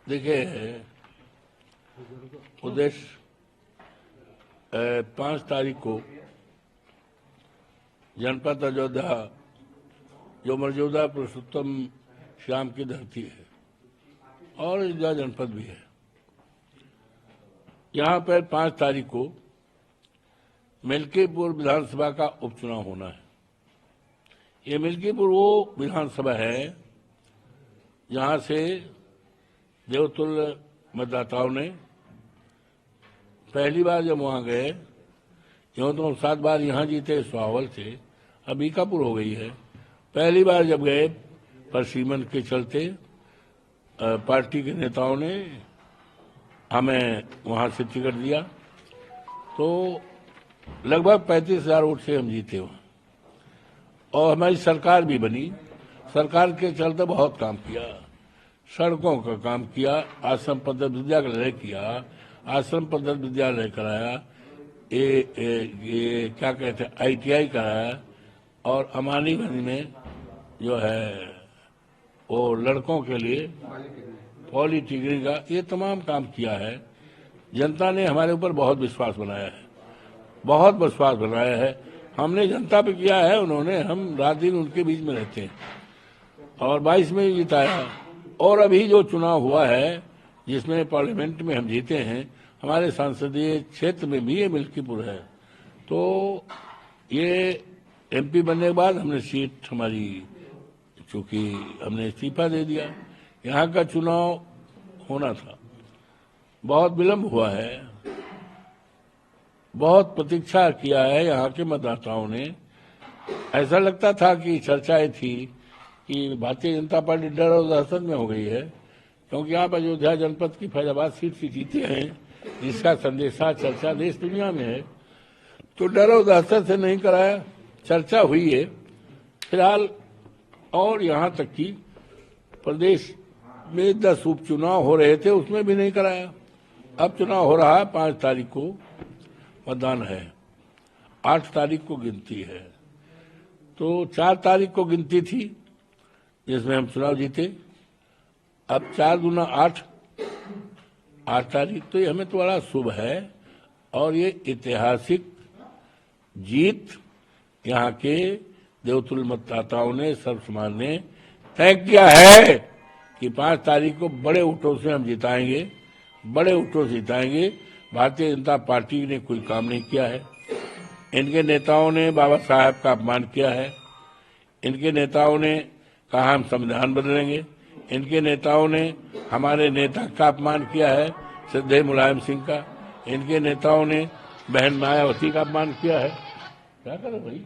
देखिए, उद्देश्य 5 तारीख को जनपद अयोध्या जो मौजूदा पुरुषोत्तम श्याम की धरती है और अयोध्या जनपद भी है, यहाँ पर 5 तारीख को मिल्कीपुर विधानसभा का उपचुनाव होना है। ये मिल्कीपुर वो विधानसभा है जहाँ से देवतुल्य मतदाताओं ने पहली बार जब वहां गए, यूं तो 7 बार यहाँ जीते स्वावल से, अब बीकापुर हो गई है। पहली बार जब गए परसीमन के चलते पार्टी के नेताओं ने हमें वहां से टिकट दिया, तो लगभग 35,000 वोट से हम जीते वहां और हमारी सरकार भी बनी। सरकार के चलते बहुत काम किया, सड़कों का काम किया, आश्रम पद्धति विद्यालय किया, आश्रम पद्धति विद्यालय कराया, ये क्या कहते हैं ITI कराया, और अमानीगंज में जो है वो लड़कों के लिए पॉलिटेक्निक का ये तमाम काम किया है। जनता ने हमारे ऊपर बहुत विश्वास बनाया है, बहुत विश्वास बनाया है। हमने जनता पे किया है, उन्होंने, हम रात दिन उनके बीच में रहते हैं और 22 में जिताया। और अभी जो चुनाव हुआ है जिसमें पार्लियामेंट में हम जीते हैं, हमारे संसदीय क्षेत्र में भी ये मिल्कीपुर है। तो ये MP बनने के बाद हमने सीट हमारी, चूंकि हमने इस्तीफा दे दिया, यहाँ का चुनाव होना था, बहुत विलम्ब हुआ है, बहुत प्रतीक्षा किया है यहाँ के मतदाताओं ने। ऐसा लगता था कि चर्चाएं थी कि भारतीय जनता पार्टी डर और दहशत में हो गई है, क्योंकि आप अयोध्या जनपद की फैजाबाद सीट से जीते हैं, जिसका संदेशा चर्चा देश दुनिया में है। तो डर और दहशत से नहीं कराया, चर्चा हुई है फिलहाल। और यहाँ तक कि प्रदेश में 10 उपचुनाव हो रहे थे, उसमें भी नहीं कराया। अब चुनाव हो रहा है, 5 तारीख को मतदान है, 8 तारीख को गिनती है। तो 4 तारीख को गिनती थी जिसमें हम चुनाव जीते, अब 4 दूना 8 तारीख। तो ये हमें तो बड़ा शुभ है और ये ऐतिहासिक जीत यहाँ के देवतुल्य मतदाताओं ने, सर्व समाज ने तय किया है कि 5 तारीख को बड़े वोटों से हम जिताएंगे, बड़े वोटों से जिताएंगे। भारतीय जनता पार्टी ने कोई काम नहीं किया है, इनके नेताओं ने बाबा साहब का अपमान किया है, इनके नेताओं ने कहा हम संविधान बदलेंगे, इनके नेताओं ने हमारे नेता का अपमान किया है, श्रद्धेय मुलायम सिंह का, इनके नेताओं ने बहन मायावती का अपमान किया है। क्या करें भाई,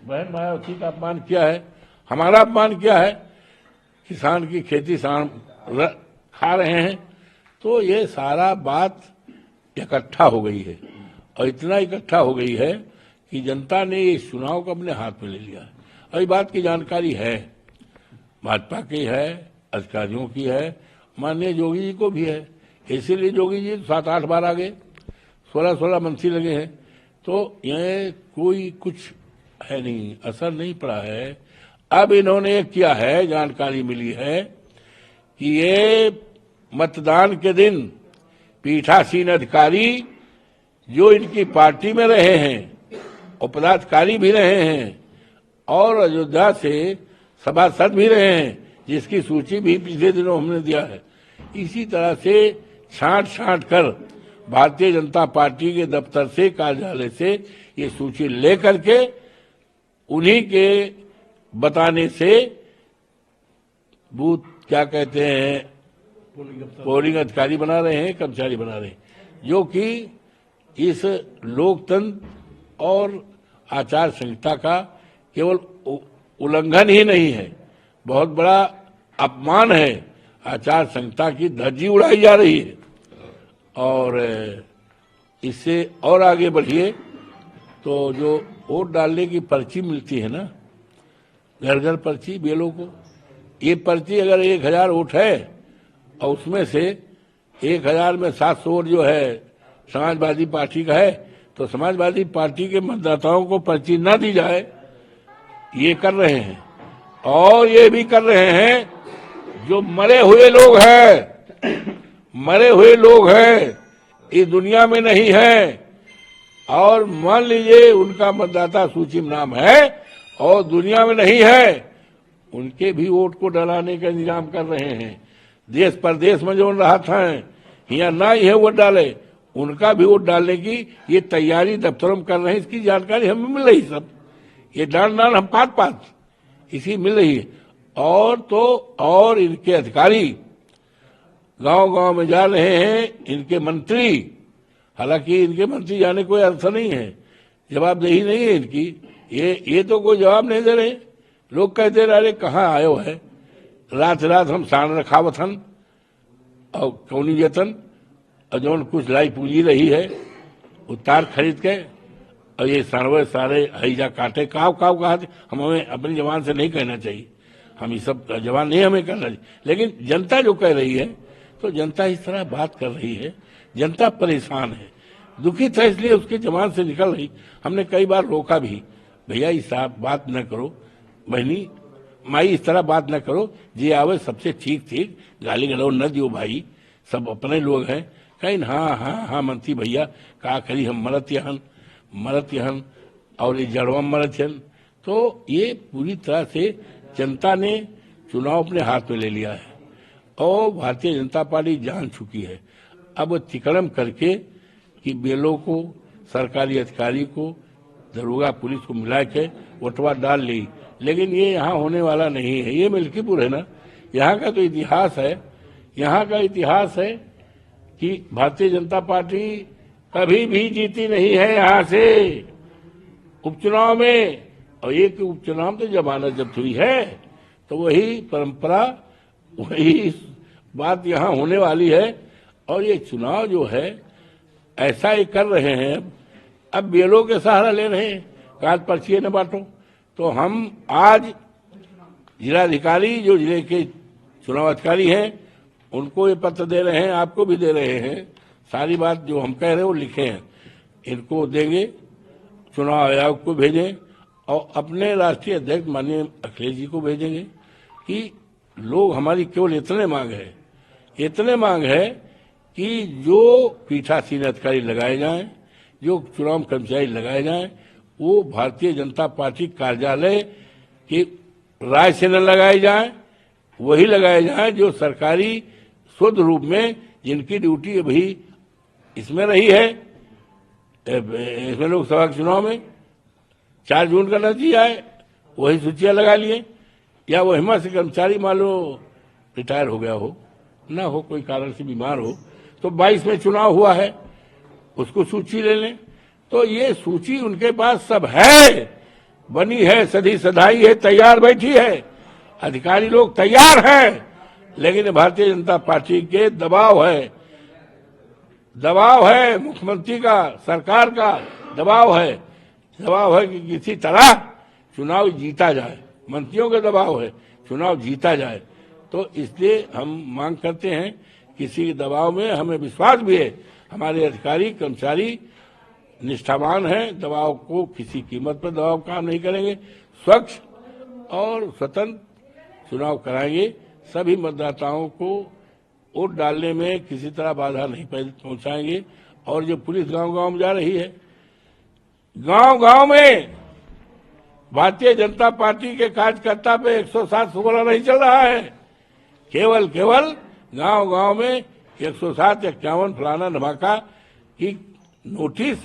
बहन मायावती का अपमान किया है, हमारा अपमान किया है, किसान की खेती खा रहे हैं। तो ये सारा बात इकट्ठा हो गई है और इतना इकट्ठा हो गई है कि जनता ने इस चुनाव को अपने हाथ में ले लिया है। और इस बात की जानकारी है, भाजपा की है, अधिकारियों की है, माननीय जोगी जी को भी है। इसीलिए जोगी जी 7-8 बार आ गए, 16-16 मंत्री लगे हैं। तो ये कोई कुछ है नहीं, असर नहीं पड़ा है। अब इन्होंने किया है, जानकारी मिली है कि ये मतदान के दिन पीठासीन अधिकारी जो इनकी पार्टी में रहे हैं और पदाधिकारी भी रहे हैं और अयोध्या से सभासद भी रहे हैं, जिसकी सूची भी पिछले दिनों हमने दिया है, इसी तरह से छांट कर भारतीय जनता पार्टी के दफ्तर से, कार्यालय से ये सूची लेकर के उन्हीं के बताने से बूथ क्या कहते हैं पोलिंग अधिकारी बना रहे हैं, कर्मचारी बना रहे हैं, जो कि इस लोकतंत्र और आचार संहिता का केवल उल्लंघन ही नहीं है, बहुत बड़ा अपमान है। आचार संहिता की धज्जी उड़ाई जा रही है और इससे और आगे बढ़िए तो जो वोट डालने की पर्ची मिलती है ना, घर घर पर्ची बेलों को, ये पर्ची अगर 1000 वोट है और उसमें से 1000 में 700 वोट जो है समाजवादी पार्टी का है, तो समाजवादी पार्टी के मतदाताओं को पर्ची न दी जाए, ये कर रहे हैं। और ये भी कर रहे हैं जो मरे हुए लोग हैं, मरे हुए लोग हैं, इस दुनिया में नहीं है, और मान लीजिए उनका मतदाता सूची में नाम है और दुनिया में नहीं है, उनके भी वोट को डलाने का इंतजाम कर रहे हैं। देश परदेश में जो रहा था यहाँ ना ही है वोट डाले, उनका भी वोट डालने की ये तैयारी दफ्तरों में कर रहे हैं। इसकी जानकारी हमें मिल रही, सब ये डाल हम पात इसी मिल रही है। और इनके अधिकारी गांव गांव में जा रहे हैं, इनके मंत्री, हालांकि इनके मंत्री जाने कोई अर्थ नहीं है, जवाबदेही नहीं है इनकी, ये तो कोई जवाब नहीं दे रहे। लोग कहते रहे कहाँ आयो है, रात रात हम सान रखावथन और कौनी वेतन और जो कुछ लाई पूंजी रही है उतार खरीद के, और ये सारे सारे हईजा काटे काव काव कहा, हमें अपनी जबान से नहीं कहना चाहिए, हम ये सब जबान नहीं हमें करना चाहिए, लेकिन जनता जो कह रही है तो जनता इस तरह बात कर रही है, जनता परेशान है, दुखित है, इसलिए उसके जबान से निकल रही। हमने कई बार रोका भी, भैया इस तरह बात न करो, बहनी माई इस तरह बात न करो, जी आवे सबसे ठीक गाली गलौज न दियो भाई, सब अपने लोग हैं। कहीं हाँ मंत्री भैया का करी, हम मरत यहन और ये जड़वा मरत हन। तो ये पूरी तरह से जनता ने चुनाव अपने हाथ में ले लिया है और भारतीय जनता पार्टी जान चुकी है। अब तिकड़म करके कि बेलों को, सरकारी अधिकारी को, दरोगा पुलिस को मिला के वोटवा डाल ली, लेकिन ये यहाँ होने वाला नहीं है। ये मिल्कीपुर है ना, यहाँ का तो इतिहास है, यहाँ का इतिहास है कि भारतीय जनता पार्टी कभी भी जीती नहीं है यहाँ से उपचुनाव में, और एक उपचुनाव तो जमानत जब्त हुई है, तो वही परंपरा, वही बात यहाँ होने वाली है। और ये चुनाव जो है ऐसा ही कर रहे हैं, अब बेलों के सहारा ले रहे हैं, काज पर्चियां न बांटो। तो हम आज जिलाधिकारी जो जिले के चुनाव अधिकारी हैं उनको ये पत्र दे रहे हैं, आपको भी दे रहे हैं, सारी बात जो हम कह रहे हैं वो लिखे हैं, इनको देंगे, चुनाव आयोग को भेजें और अपने राष्ट्रीय अध्यक्ष माननीय अखिलेश जी को भेजेंगे कि लोग हमारी केवल इतने मांग है कि जो पीठासीन अधिकारी लगाए जाएं, जो चुनाव कर्मचारी लगाए जाएं, वो भारतीय जनता पार्टी कार्यालय की राय से न लगाए जाएं, वही लगाए जाएं जो सरकारी शुद्ध रूप में जिनकी ड्यूटी अभी इसमें रही है, इसमें लोकसभा के चुनाव में 4 जून का नतीजा है, वही सूचियां लगा लिए, या वो हिम्मत से कर्मचारी मान लो रिटायर हो गया हो, ना हो कोई कारण से बीमार हो, तो 22 में चुनाव हुआ है, उसको सूची ले लें। तो ये सूची उनके पास सब है, बनी है, सधी सधाई है, तैयार बैठी है, अधिकारी लोग तैयार हैं, लेकिन भारतीय जनता पार्टी के दबाव है, मुख्यमंत्री का, सरकार का दबाव है कि किसी तरह चुनाव जीता जाए, मंत्रियों का दबाव है चुनाव जीता जाए। तो इसलिए हम मांग करते हैं, किसी के दबाव में हमें विश्वास भी है, हमारे अधिकारी कर्मचारी निष्ठावान हैं, दबाव को किसी कीमत पर दबाव काम नहीं करेंगे, स्वच्छ और स्वतंत्र चुनाव कराएंगे, सभी मतदाताओं को वोट डालने में किसी तरह बाधा नहीं पहुंचाएंगे। और जो पुलिस गांव-गांव में जा रही है, गांव-गांव में भारतीय जनता पार्टी के कार्यकर्ता पे 107 सुबह नहीं चल रहा है, केवल गांव-गांव में 107 51 फलाना धमाका की नोटिस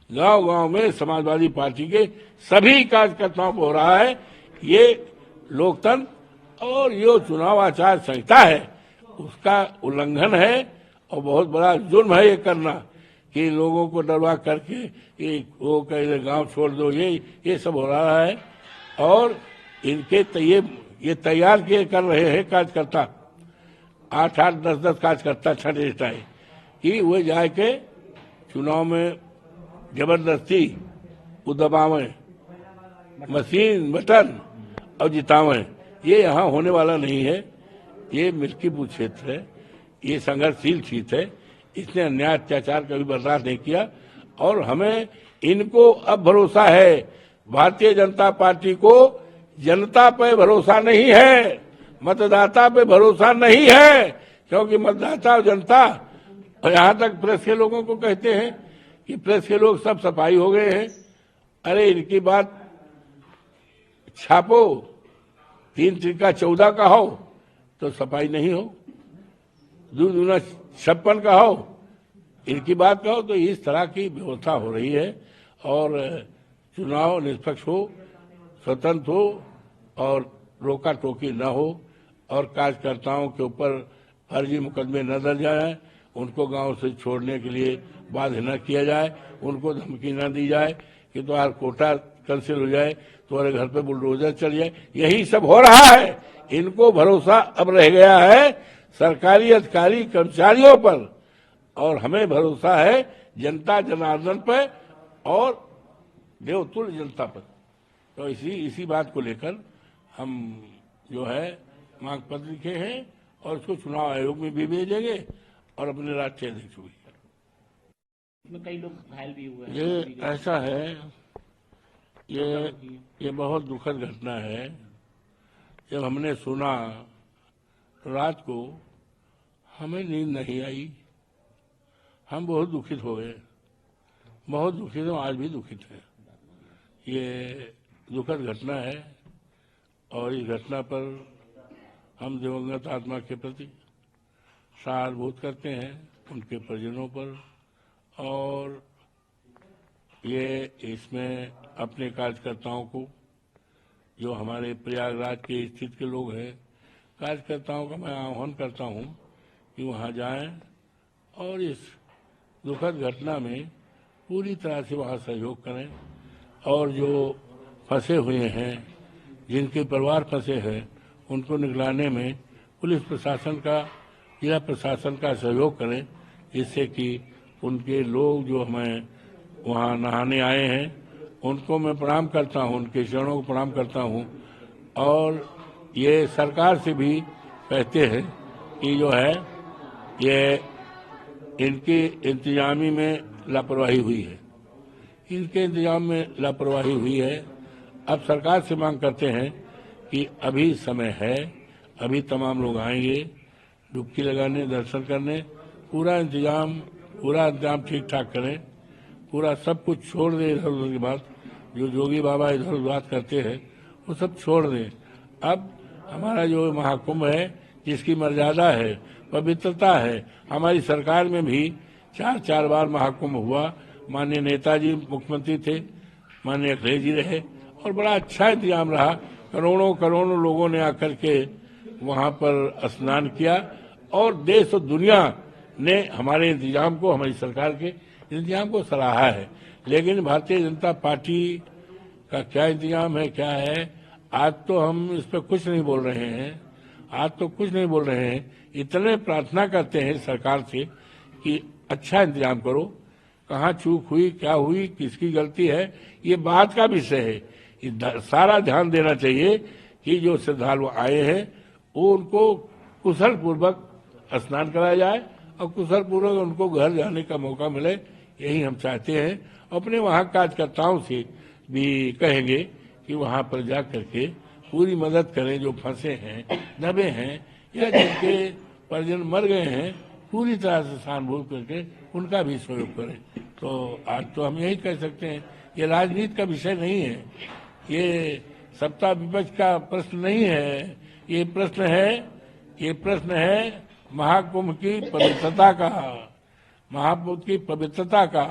गांव-गांव में समाजवादी पार्टी के सभी कार्यकर्ताओं को हो रहा है। ये लोकतंत्र और ये चुनाव आचार संहिता है, उसका उल्लंघन है और बहुत बड़ा जुर्म है ये करना, कि लोगों को डरवा करके ये वो कह गांव छोड़ दो, ये सब हो रहा है। और इनके ये तैयार किए कर रहे हैं कार्यकर्ता, 8-8 10-10 कार्यकर्ता छठे कि वो जाके चुनाव में जबरदस्ती दबावें, मशीन बटन और जितावें। ये यहाँ होने वाला नहीं है, ये मिल्कीपुर क्षेत्र है, ये संघर्षशील क्षेत्र है, इसने अन्याय अत्याचार कभी बर्दाश्त नहीं किया और हमें इनको अब भरोसा है। भारतीय जनता पार्टी को जनता पर भरोसा नहीं है, मतदाता पे भरोसा नहीं है, क्योंकि मतदाता और जनता, और यहाँ तक प्रेस के लोगों को कहते हैं कि प्रेस के लोग सब सफाई हो गए हैं। अरे इनकी बात छापो, 3 तिनका 14 का हो तो सफाई नहीं हो, 2 दूना 56 का हो, इनकी बात कहो तो इस तरह की व्यवस्था हो रही है। और चुनाव निष्पक्ष हो, स्वतंत्र हो और रोका टोकी न हो, और कार्यकर्ताओं के ऊपर फर्जी मुकदमे न दर्ज जाए, उनको गांव से छोड़ने के लिए बाध्य न किया जाए, उनको धमकी न दी जाए कि तुम्हारा कोटा कैंसिल हो जाए, तुम्हारे घर पे बुलडोजर चल जाए। यही सब हो रहा है। इनको भरोसा अब रह गया है सरकारी अधिकारी कर्मचारियों पर, और हमें भरोसा है जनता जनार्दन पर और देवतुल्य जनता पर। तो इसी बात को लेकर हम जो है मांग पत्र लिखे हैं और उसको चुनाव आयोग में भी भेजेंगे और अपने राष्ट्रीय अध्यक्ष को भी। इसमें कई लोग घायल भी हुए हैं। ये ऐसा है, ये बहुत दुखद घटना है। जब हमने सुना तो रात को हमें नींद नहीं आई, हम बहुत दुखित हो गए, बहुत दुखित हैं, आज भी दुखित हैं। ये दुखद घटना है और इस घटना पर हम दिवंगत आत्मा के प्रति सहानुभूति करते हैं, उनके परिजनों पर। और ये इसमें अपने कार्यकर्ताओं को, जो हमारे प्रयागराज के स्थित के लोग हैं, कार्यकर्ताओं का मैं आह्वान करता हूं कि वहां जाएं और इस दुखद घटना में पूरी तरह से वहां सहयोग करें। और जो फंसे हुए हैं, जिनके परिवार फंसे हैं, उनको निगलाने में पुलिस प्रशासन का, जिला प्रशासन का सहयोग करें, जिससे कि उनके लोग जो हमें वहाँ नहाने आए हैं उनको मैं प्रणाम करता हूँ, उनके चरणों को प्रणाम करता हूँ। और ये सरकार से भी कहते हैं कि जो है ये इनकी इंतजामी में लापरवाही हुई है, इनके इंतजाम में लापरवाही हुई है। अब सरकार से मांग करते हैं कि अभी समय है, अभी तमाम लोग आएंगे डुबकी लगाने, दर्शन करने, पूरा इंतजाम ठीक ठाक करें, पूरा सब कुछ छोड़ दें। इधर उधर की बात, जो जोगी बाबा इधर उधर बात करते हैं वो सब छोड़ दें। अब हमारा जो महाकुंभ है, जिसकी मर्यादा है, पवित्रता है, हमारी सरकार में भी 4 बार महाकुंभ हुआ। माननीय नेताजी मुख्यमंत्री थे, माननीय अखिलेश जी रहे, और बड़ा अच्छा इंतजाम रहा। करोड़ों लोगों ने आकर के वहां पर स्नान किया और देश और दुनिया ने हमारे इंतजाम को, हमारी सरकार के इंतजाम को सराहा है। लेकिन भारतीय जनता पार्टी का क्या इंतजाम है, क्या है, आज तो हम इस पर कुछ नहीं बोल रहे हैं, आज तो कुछ नहीं बोल रहे हैं। इतने प्रार्थना करते हैं सरकार से कि अच्छा इंतजाम करो, कहाँ चूक हुई, क्या हुई, किसकी गलती है, ये बात का विषय है। सारा ध्यान देना चाहिए कि जो श्रद्धालु आए हैं वो उनको कुशल पूर्वक स्नान कराया जाए और कुशल पूर्वक उनको घर जाने का मौका मिले, यही हम चाहते हैं। अपने वहाँ कार्यकर्ताओं से भी कहेंगे कि वहाँ पर जा करके पूरी मदद करें, जो फंसे हैं, दबे हैं या जिनके परिजन मर गए हैं, पूरी तरह से सहानुभूति करके उनका भी सहयोग करें। तो आज तो हम यही कह सकते हैं, ये राजनीति का विषय नहीं है, ये सत्ता विपक्ष का प्रश्न नहीं है, ये प्रश्न है महाकुंभ की पवित्रता का, महाकुंभ की पवित्रता का,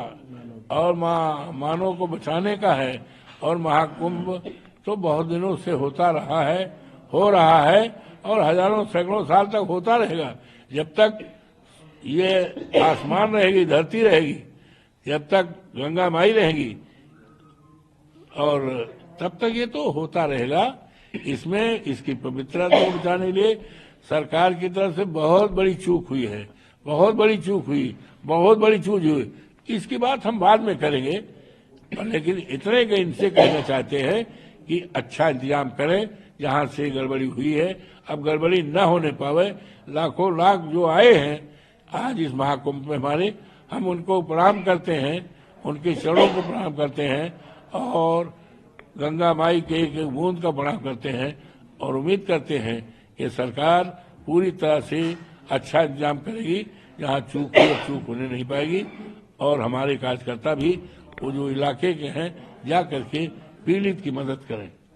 और मानव को बचाने का है। और महाकुंभ तो बहुत दिनों से होता रहा है, हो रहा है, और हजारों सैकड़ों साल तक होता रहेगा। जब तक ये आसमान रहेगी, धरती रहेगी, जब तक गंगा माई रहेगी, और तब तक ये तो होता रहेगा। इसमें इसकी पवित्रता को बचाने के लिए सरकार की तरफ से बहुत बड़ी चूक हुई है, बहुत बड़ी चूक हुई। इसकी बात हम बाद में करेंगे, लेकिन इतने के इनसे कहना चाहते हैं कि अच्छा इंतजाम करें। जहां से गड़बड़ी हुई है, अब गड़बड़ी न होने पावे। लाखों लाख जो आए हैं आज इस महाकुंभ में हमारे, हम उनको प्रणाम करते हैं, उनके चरणों को प्रणाम करते हैं और गंगा माई के एक बूंद का प्रणाम करते हैं और उम्मीद करते हैं ये सरकार पूरी तरह से अच्छा इंतजाम करेगी, जहां चूक हुई चूक होने नहीं पाएगी, और हमारे कार्यकर्ता भी वो जो इलाके के हैं जा करके पीड़ित की मदद करें।